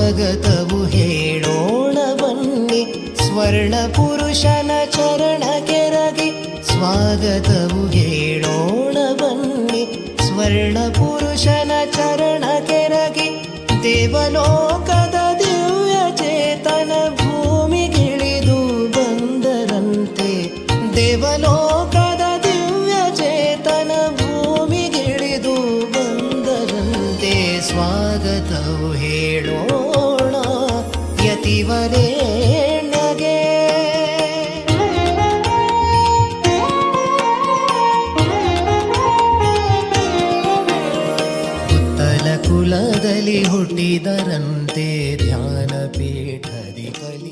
ಸ್ವಾಗತವು ಹೇಳೋಣ ಬನ್ನಿ ಸ್ವರ್ಣ ಪುರುಷನ ಚರಣ ಕೆರಗಿ. ಸ್ವಾಗತವು ಹೇಳೋಣ ಬನ್ನಿ ಸ್ವರ್ಣ ಪುರುಷನ ಚರಣ ಕೆರಗಿ. ದೇವಲೋಕದ ದಿವ್ಯ ಚೇತನ ಭೂಮಿಗಿಳಿದು ಬಂದರಂತೆ. ದೇವಲೋಕದ ದಿವ್ಯ ಚೇತನ ಭೂಮಿಗಿಳಿದು ಬಂದರಂತೆ. ಸ್ವಾಗತವು ಹೇಳೋಣ ಯತಿವರೇಣ್ಯಗೆ. ಕುಲದಲ್ಲಿ ಹುಟ್ಟಿದರಂತೆ ಧ್ಯಾನ ಪೀಠದಿ ಕಲಿ.